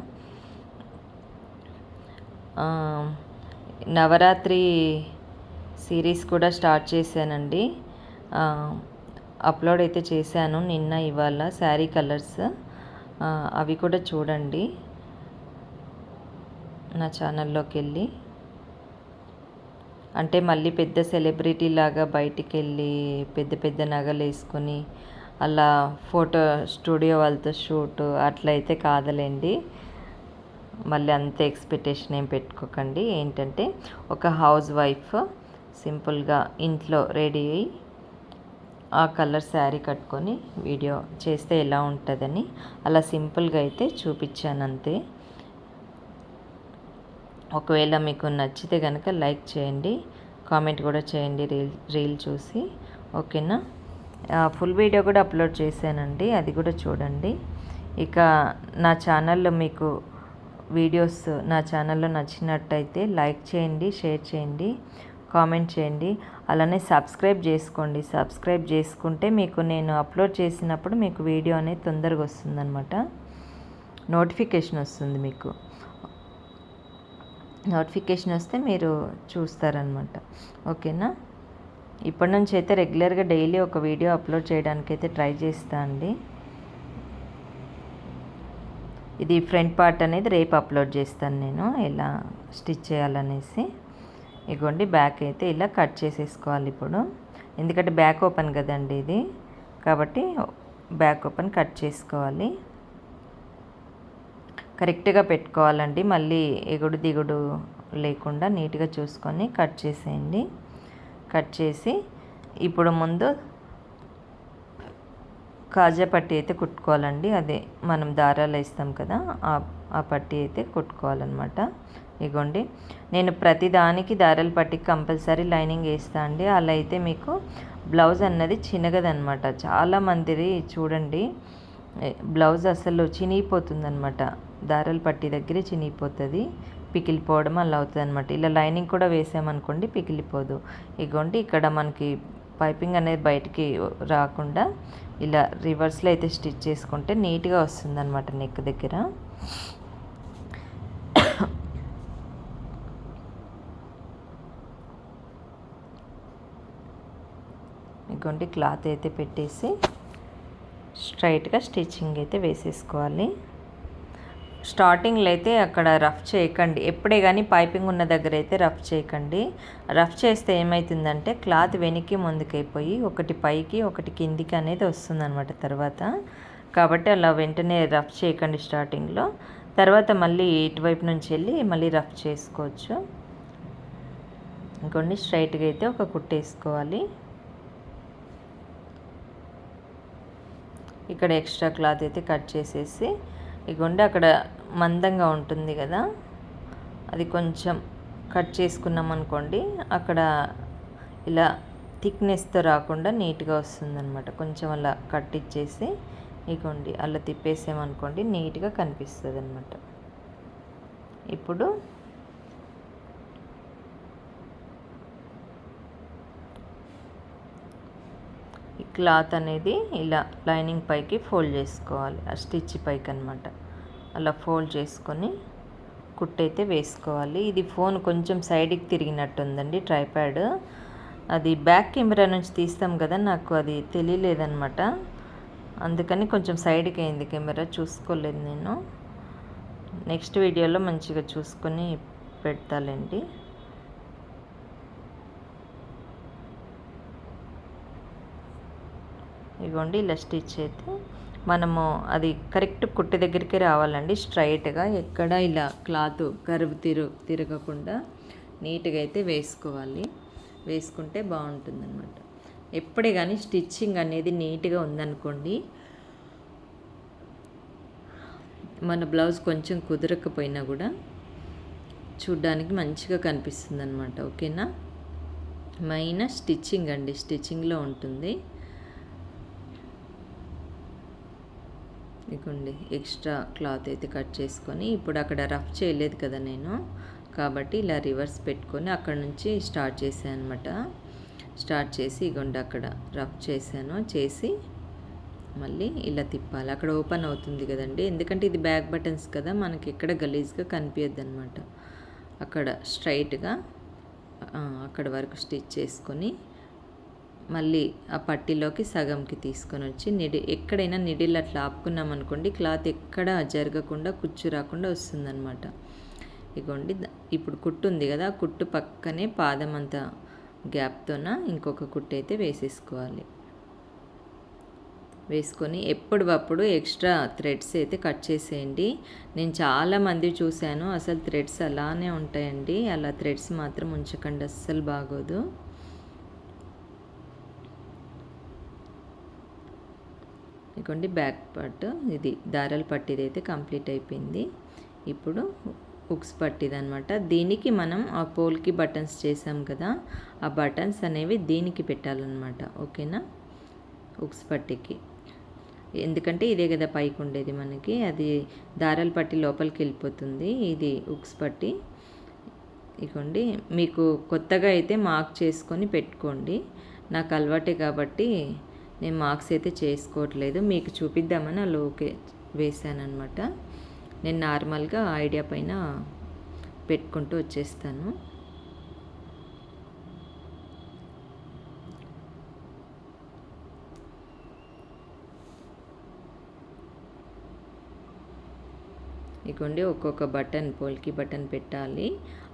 Speaker 1: నవరాత్రి సిరీస్ కూడా స్టార్ట్ చేశానండి. అప్లోడ్ అయితే చేశాను నిన్న ఇవాళ, శారీ కలర్స్, అవి కూడా చూడండి నా ఛానల్లోకి వెళ్ళి. అంటే మళ్ళీ పెద్ద సెలబ్రిటీ లాగా బయటికి వెళ్ళి పెద్ద నగలు వేసుకొని అలా ఫోటో స్టూడియో వాళ్ళతో షూట్ అట్లయితే కాదులేండి. మళ్ళీ అంత ఎక్స్పెక్టేషన్ ఏం పెట్టుకోకండి. ఏంటంటే ఒక హౌస్ వైఫ్ సింపుల్గా ఇంట్లో రెడీ అయ్యి ఆ కలర్ శారీ కట్టుకొని వీడియో చేస్తే ఎలా ఉంటుందని అలా సింపుల్గా అయితే చూపించాను అంతే. ఒకవేళ మీకు నచ్చితే కనుక లైక్ చేయండి, కామెంట్ కూడా చేయండి రీల్ చూసి. ఓకేనా? ఫుల్ వీడియో కూడా అప్లోడ్ చేశానండి, అది కూడా చూడండి. ఇక నా ఛానల్లో మీకు వీడియోస్ నా ఛానల్లో నచ్చినట్టయితే లైక్ చేయండి, షేర్ చేయండి, కామెంట్ చేయండి. అలానే సబ్స్క్రైబ్ చేసుకోండి. సబ్స్క్రైబ్ చేసుకుంటే మీకు నేను అప్లోడ్ చేసినప్పుడు మీకు వీడియో అనేది తొందరగా వస్తుందన్నమాట, నోటిఫికేషన్ వస్తుంది. మీకు నోటిఫికేషన్ వస్తే మీరు చూస్తారనమాట. ఓకేనా? ఇప్పటి నుంచి అయితే రెగ్యులర్గా డైలీ ఒక వీడియో అప్లోడ్ చేయడానికి అయితే ట్రై చేస్తా అండి. ఇది ఫ్రంట్ పార్ట్ అనేది రేపు అప్లోడ్ చేస్తాను నేను, ఎలా స్టిచ్ చేయాలనేసి. ఇగోండి బ్యాక్ అయితే ఇలా కట్ చేసేసుకోవాలి ఇప్పుడు, ఎందుకంటే బ్యాక్ ఓపెన్ కదండి ఇది, కాబట్టి బ్యాక్ ఓపెన్ కట్ చేసుకోవాలి. కరెక్ట్గా పెట్టుకోవాలండి, మళ్ళీ ఎగుడు దిగుడు లేకుండా నీట్గా చూసుకొని కట్ చేసేయండి. కట్ చేసి ఇప్పుడు ముందు కాజా పట్టీ అయితే కుట్టుకోవాలండి. అదే మనం దారాలు వేస్తాం కదా, ఆ పట్టీ అయితే కుట్టుకోవాలన్నమాట. ఇగోండి, నేను ప్రతి దానికి దారాల పట్టీకి కంపల్సరీ లైనింగ్ వేస్తా అండి. అలా అయితే మీకు బ్లౌజ్ అన్నది చినగదనమాట. చాలామంది చూడండి, బ్లౌజ్ అసలు చినిగిపోతుందనమాట. దారాల పట్టీ దగ్గరే చినిగిపోతుంది, పికిలిపోవడం అలా అవుతుంది అనమాట. ఇలా లైనింగ్ కూడా వేసామనుకోండి పికిలిపోదు. ఇగోండి, ఇక్కడ మనకి పైపింగ్ అనేది బయటికి రాకుండా ఇలా రివర్స్లో అయితే స్టిచ్ చేసుకుంటే నీట్గా వస్తుంది అనమాట నెక్ దగ్గర. ఇగోండి, క్లాత్ అయితే పెట్టేసి స్ట్రైట్గా స్టిచ్చింగ్ అయితే వేసేసుకోవాలి. స్టార్టింగ్లో అయితే అక్కడ రఫ్ చేయకండి, ఎప్పుడే కానీ పైపింగ్ ఉన్న దగ్గర అయితే రఫ్ చేయకండి. రఫ్ చేస్తే ఏమవుతుందంటే క్లాత్ వెనక్కి ముందుకైపోయి ఒకటి పైకి ఒకటి కిందికి అనేది వస్తుందన్నమాట తర్వాత. కాబట్టి అలా వెంటనే రఫ్ చేయకండి స్టార్టింగ్లో. తర్వాత మళ్ళీ ఇటువైపు నుంచి వెళ్ళి మళ్ళీ రఫ్ చేసుకోవచ్చు. ఇంకొన్ని స్ట్రైట్గా అయితే ఒక కుట్టేసుకోవాలి. ఇక్కడ ఎక్స్ట్రా క్లాత్ అయితే కట్ చేసేసి ఇగోండి, అక్కడ మందంగా ఉంటుంది కదా, అది కొంచెం కట్ చేసుకున్నాం అనుకోండి, అక్కడ ఇలా థిక్నెస్తో రాకుండా నీట్గా వస్తుందన్నమాట. కొంచెం అలా కట్ ఇచ్చేసి ఇగోండి అలా తిప్పేసామనుకోండి నీట్గా కనిపిస్తుంది అన్నమాట. ఇప్పుడు ఈ క్లాత్ అనేది ఇలా లైనింగ్ పైకి ఫోల్డ్ చేసుకోవాలి, ఆ స్టిచ్ పైకి అనమాట. అలా ఫోల్డ్ చేసుకొని కుట్టయితే వేసుకోవాలి. ఇది ఫోన్ కొంచెం సైడ్కి తిరిగినట్టుందండి, ట్రైప్యాడ్. అది బ్యాక్ కెమెరా నుంచి తీస్తాం కదా, నాకు అది తెలియలేదన్నమాట. అందుకని కొంచెం సైడ్కి అయింది కెమెరా, చూసుకోలేదు నేను. నెక్స్ట్ వీడియోలో మంచిగా చూసుకొని పెడతాలేండి. ఇగోండి, ఇలా స్టిచ్ అయితే మనము అది కరెక్ట్ కుట్టు దగ్గరికి రావాలండి, స్ట్రైట్గా. ఎక్కడ ఇలా క్లాత్ కర్వ్ తిరగకుండా నీట్గా అయితే వేసుకోవాలి. వేసుకుంటే బాగుంటుందన్నమాట. ఎప్పుడే కానీ స్టిచ్చింగ్ అనేది నీట్గా ఉందనుకోండి, మన బ్లౌజ్ కొంచెం కుదరకపోయినా కూడా చూడ్డానికి మంచిగా కనిపిస్తుంది అనమాట. ఓకేనా? మెయిన్ స్టిచ్చింగ్ అండి, స్టిచ్చింగ్లో ఉంటుంది. ఇదిగోండి, ఎక్స్ట్రా క్లాత్ అయితే కట్ చేసుకొని, ఇప్పుడు అక్కడ రఫ్ చేయలేదు కదా నేను, కాబట్టి ఇలా రివర్స్ పెట్టుకొని అక్కడ నుంచి స్టార్ట్ చేశాను అనమాట. స్టార్ట్ చేసి ఇగోండి అక్కడ రఫ్ చేశాను, చేసి మళ్ళీ ఇలా తిప్పాలి. అక్కడ ఓపెన్ అవుతుంది కదండి, ఎందుకంటే ఇది బ్యాక్ బటన్స్ కదా, మనకి ఎక్కడ గలీజ్గా కనిపించద్దు అనమాట. అక్కడ స్ట్రైట్గా అక్కడ వరకు స్టిచ్ చేసుకొని మళ్ళీ ఆ పట్టీలోకి సగంకి తీసుకొని వచ్చి ఎక్కడైనా నిడిల్ అట్లా ఆపుకున్నాం అనుకోండి, క్లాత్ ఎక్కడ జరగకుండా కుచ్చు రాకుండా వస్తుందన్నమాట. ఇగోండి, ఇప్పుడు కుట్టు ఉంది కదా, కుట్టు పక్కనే పాదం అంత గ్యాప్తోన ఇంకొక కుట్టు అయితే వేసేసుకోవాలి. వేసుకొని ఎప్పుడప్పుడు ఎక్స్ట్రా థ్రెడ్స్ అయితే కట్ చేసేయండి. నేను చాలామంది చూశాను, అసలు థ్రెడ్స్ అలానే ఉంటాయండి. అలా థ్రెడ్స్ మాత్రం ఉంచకండి, అస్సలు బాగోదు. ఇదిగోండి, బ్యాక్ పార్ట్ ఇది దారాల పట్టీది అయితే కంప్లీట్ అయిపోయింది. ఇప్పుడు హుక్స్ పట్టీది అనమాట. దీనికి మనం ఆ పోల్కి బటన్స్ చేసాం కదా, ఆ బటన్స్ అనేవి దీనికి పెట్టాలన్నమాట. ఓకేనా? హుక్స్ పట్టీకి, ఎందుకంటే ఇదే కదా పైకి ఉండేది మనకి, అది దారాల పట్టీ లోపలికి వెళ్ళిపోతుంది. ఇది హుక్స్ పట్టీ. ఇదిగోండి, మీకు కొత్తగా అయితే మార్క్ చేసుకొని పెట్టుకోండి. నాకు అలవాటే కాబట్టి నేను మార్క్స్ అయితే చేసుకోవట్లేదు, మీకు చూపిద్దామని అలా ఓకే వేసానమాట. నేను నార్మల్గా ఐడియా పైన పెట్టుకుంటూ వచ్చేస్తాను. ఇదిగోండి, ఒక్కొక్క బటన్ పోల్కి బటన్ పెట్టాలి.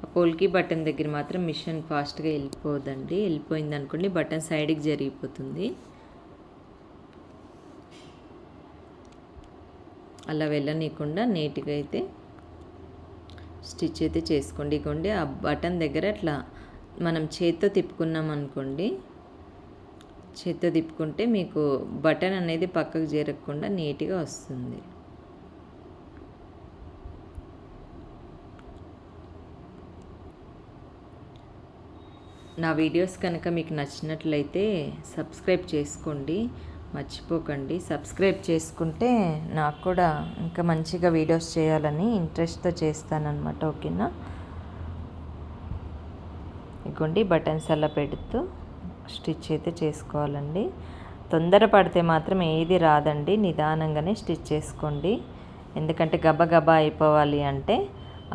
Speaker 1: ఆ పోల్కి బటన్ దగ్గర మాత్రం మిషన్ ఫాస్ట్గా వెళ్ళిపోదండి, వెళ్ళిపోయింది అనుకోండి బటన్ సైడ్కి జరిగిపోతుంది. అలా వెళ్ళనీయకుండా నీట్గా అయితే స్టిచ్ అయితే చేసుకోండి. ఇగోండి, ఆ బటన్ దగ్గర అట్లా మనం చేత్తో తిప్పుకున్నాం అనుకోండి, చేత్తో తిప్పుకుంటే మీకు బటన్ అనేది పక్కకు జరగకుండా నీట్గా వస్తుంది. నా వీడియోస్ కనుక మీకు నచ్చినట్లయితే సబ్స్క్రైబ్ చేసుకోండి, మర్చిపోకండి. సబ్స్క్రైబ్ చేసుకుంటే నాకు కూడా ఇంకా మంచిగా వీడియోస్ చేయాలని ఇంట్రెస్ట్తో చేస్తానన్నమాట. ఓకేనా? ఇగోండి బటన్స్ అలా పెడుతూ స్టిచ్ అయితే చేసుకోవాలండి. తొందర పడితే మాత్రం ఏది రాదండి, నిదానంగానే స్టిచ్ చేసుకోండి. ఎందుకంటే గబగబా అయిపోవాలి అంటే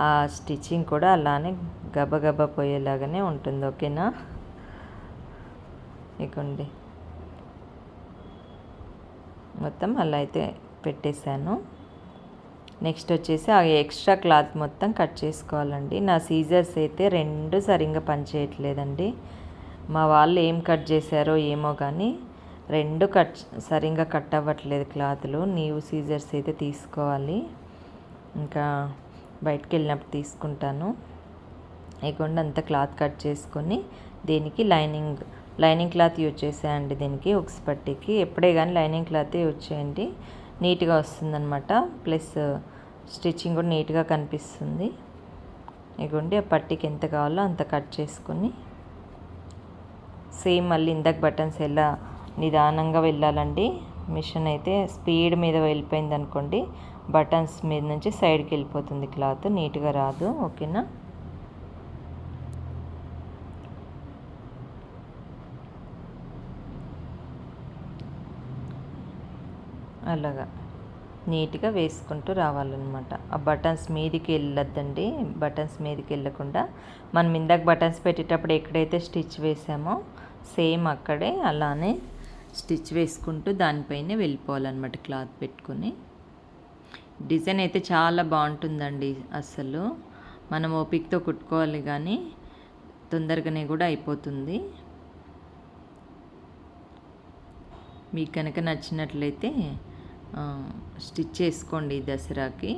Speaker 1: ఆ స్టిచ్చింగ్ కూడా అలానే గబగబా పోయేలాగానే ఉంటుంది. ఓకేనా? ఇగోండి మొత్తం అలా అయితే పెట్టేశాను. నెక్స్ట్ వచ్చేసి ఆ ఎక్స్ట్రా క్లాత్ మొత్తం కట్ చేసుకోవాలండి. నా సీజర్స్ అయితే 2 సరిగ్గా పనిచేయట్లేదండి. మా వాళ్ళు ఏం కట్ చేశారో ఏమో కానీ 2 సరిగ్గా కట్ అవ్వట్లేదు క్లాతులు. న్యూ సీజర్స్ అయితే తీసుకోవాలి, ఇంకా బయటికి వెళ్ళినప్పుడు తీసుకుంటాను. ఇగోండి అంత క్లాత్ కట్ చేసుకొని దీనికి లైనింగ్ క్లాత్ యూజ్ చేసేయండి. దీనికి ఉక్స్ పట్టీకి ఎప్పుడే కానీ లైనింగ్ క్లాత్ యూజ్ చేయండి, నీట్గా వస్తుందన్నమాట. ప్లస్ స్టిచ్చింగ్ కూడా నీట్గా కనిపిస్తుంది. ఇగోండి ఆ పట్టీకి ఎంత కావాలో అంత కట్ చేసుకొని సేమ్ మళ్ళీ ఇందాక బటన్స్ ఎలా నిదానంగా వెళ్ళాలండి. మిషన్ అయితే స్పీడ్ మీద వెళ్ళిపోయింది అనుకోండి, బటన్స్ మీద నుంచి సైడ్కి వెళ్ళిపోతుంది, క్లాత్ నీట్గా రాదు. ఓకేనా? అలాగా నీట్గా వేసుకుంటూ రావాలన్నమాట. ఆ బటన్స్ మీదికి వెళ్ళొద్దండి. బటన్స్ మీదికి వెళ్ళకుండా మనం ఇందాక బటన్స్ పెట్టేటప్పుడు ఎక్కడైతే స్టిచ్ వేసామో సేమ్ అక్కడే అలానే స్టిచ్ వేసుకుంటూ దానిపైనే వెళ్ళిపోవాలన్నమాట క్లాత్ పెట్టుకొని. డిజైన్ అయితే చాలా బాగుంటుందండి. అసలు మనం ఓపికతో కుట్టుకోవాలి కానీ తొందరగానే కూడా అయిపోతుంది. మీకు కనుక నచ్చినట్లయితే స్టిచ్ చేసుకోండి దసరాకి.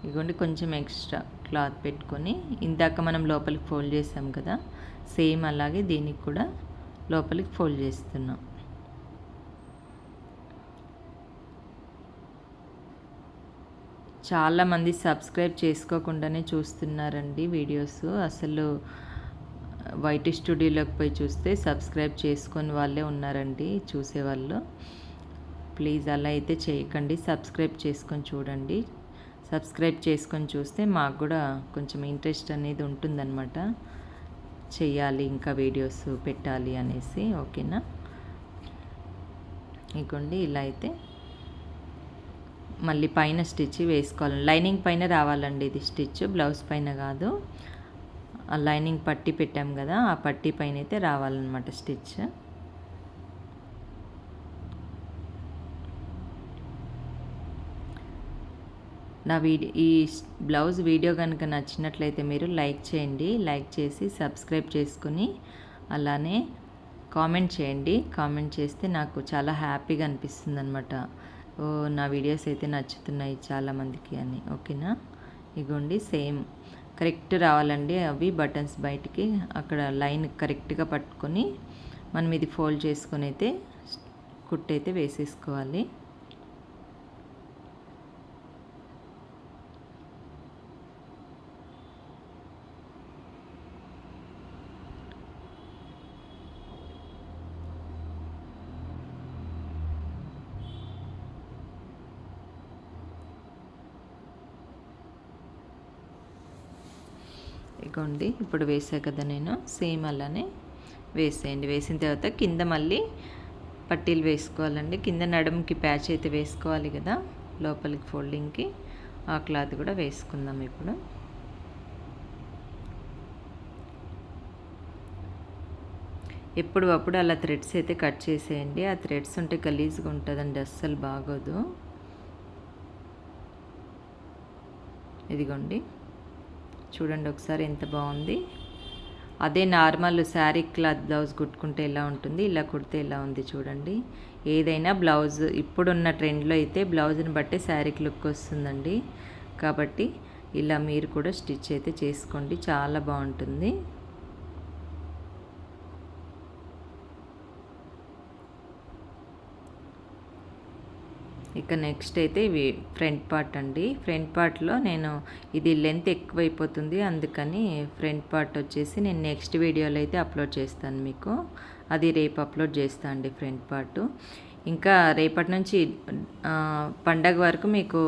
Speaker 1: ఇదిగోండి కొంచెం ఎక్స్ట్రా క్లాత్ పెట్టుకొని ఇందాక మనం లోపలికి ఫోల్డ్ చేసాం కదా, సేమ్ అలాగే దీనికి కూడా లోపలికి ఫోల్డ్ చేస్తున్నాం. చాలామంది సబ్స్క్రైబ్ చేసుకోకుండానే చూస్తున్నారండి వీడియోస్. అసలు వైట్ స్టూడియోలోకి పోయి చూస్తే సబ్స్క్రైబ్ చేసుకొని వాళ్ళే ఉన్నారండి చూసేవాళ్ళు. ప్లీజ్ అలా అయితే చేయకండి, సబ్స్క్రైబ్ చేసుకొని చూడండి. సబ్స్క్రైబ్ చేసుకొని చూస్తే మాకు కూడా కొంచెం ఇంట్రెస్ట్ అనేది ఉంటుందన్నమాట, చెయ్యాలి ఇంకా వీడియోస్ పెట్టాలి అనేసి. ఓకేనా? ఇదిగోండి ఇలా అయితే మళ్ళీ పైన స్టిచ్ వేసుకోవాలి. లైనింగ్ పైన రావాలండి ఇది స్టిచ్, బ్లౌజ్ పైన కాదు. ఆ లైనింగ్ పట్టీ పెట్టాం కదా, ఆ పట్టీ పైన అయితే రావాలన్నమాట స్టిచ్. ఈ బ్లౌజ్ వీడియో కనుక నచ్చినట్లయితే మీరు లైక్ చేయండి. లైక్ చేసి సబ్స్క్రైబ్ చేసుకుని అలానే కామెంట్ చేయండి. కామెంట్ చేస్తే నాకు చాలా హ్యాపీగా అనిపిస్తుంది అనమాట. ఓ నా వీడియోస్ అయితే నచ్చుతున్నాయి చాలామందికి అని. ఓకేనా? ఇగోండి సేమ్ కరెక్ట్ రావాలండి అవి బటన్స్ బయటికి. అక్కడ లైన్ కరెక్ట్గా పట్టుకొని మనం ఇది ఫోల్డ్ చేసుకొని అయితే కుట్టయితే వేసేసుకోవాలి. ఇగోండి ఇప్పుడు వేసా కదా నేను, సేమ్ అలానే వేసేయండి. వేసిన తర్వాత కింద మళ్ళీ పట్టీలు వేసుకోవాలండి. కింద నడుముకి ప్యాచ్ అయితే వేసుకోవాలి కదా లోపలికి ఫోల్డింగ్కి, ఆ క్లాత్ కూడా వేసుకుందాం ఇప్పుడు. ఎప్పుడు అలా థ్రెడ్స్ అయితే కట్ చేసేయండి. ఆ థ్రెడ్స్ ఉంటే గలీజ్గా ఉంటుందండి, అస్సలు బాగోదు. ఇదిగోండి చూడండి ఒకసారి ఎంత బాగుంది. అదే నార్మల్ శారీ క్లాత్ బ్లౌజ్ కుట్టుకుంటే ఎలా ఉంటుంది, ఇలా కుడితే ఎలా ఉంది చూడండి. ఏదైనా బ్లౌజ్ ఇప్పుడున్న ట్రెండ్లో అయితే బ్లౌజ్ని బట్టే శారీకి లుక్ వస్తుందండి. కాబట్టి ఇలా మీరు కూడా స్టిచ్ అయితే చేసుకోండి, చాలా బాగుంటుంది. ఇక నెక్స్ట్ అయితే ఇవి ఫ్రంట్ పార్ట్ అండి. ఫ్రంట్ పార్ట్‌లో నేను ఇది లెంత్ ఎక్కువైపోతుంది. అందుకని ఫ్రంట్ పార్ట్ వచ్చేసి నేను నెక్స్ట్ వీడియోలో అయితే అప్లోడ్ చేస్తాను మీకు. అది రేపు అప్లోడ్ చేస్తా అండి ఫ్రంట్ పార్టు. ఇంకా రేపటి నుంచి పండగ వరకు మీకు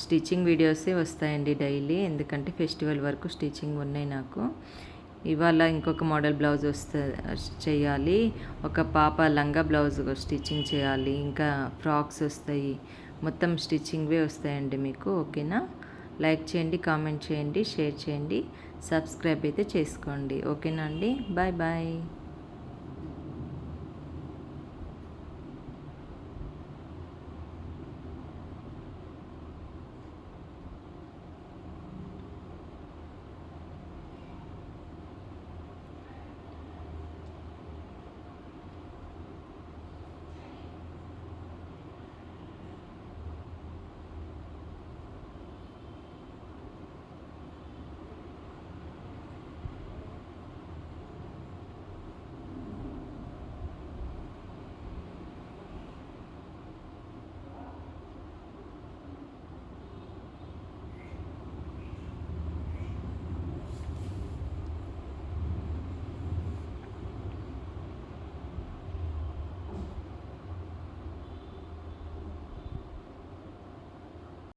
Speaker 1: స్టిచ్చింగ్ వీడియోసే వస్తాయండి డైలీ. ఎందుకంటే ఫెస్టివల్ వరకు స్టిచ్చింగ్ ఉన్నాయి నాకు. ఇవాళ ఇంకొక మోడల్ బ్లౌజ్ చేయాలి. ఒక పాప లంగా బ్లౌజ్ స్టిచ్చింగ్ చేయాలి. ఇంకా ఫ్రాక్స్ వస్తాయి. మొత్తం స్టిచ్చింగ్వే వస్తాయండి మీకు. ఓకేనా? లైక్ చేయండి, కామెంట్ చేయండి, షేర్ చేయండి, సబ్స్క్రైబ్ అయితే చేసుకోండి. ఓకేనా అండి? Bye bye.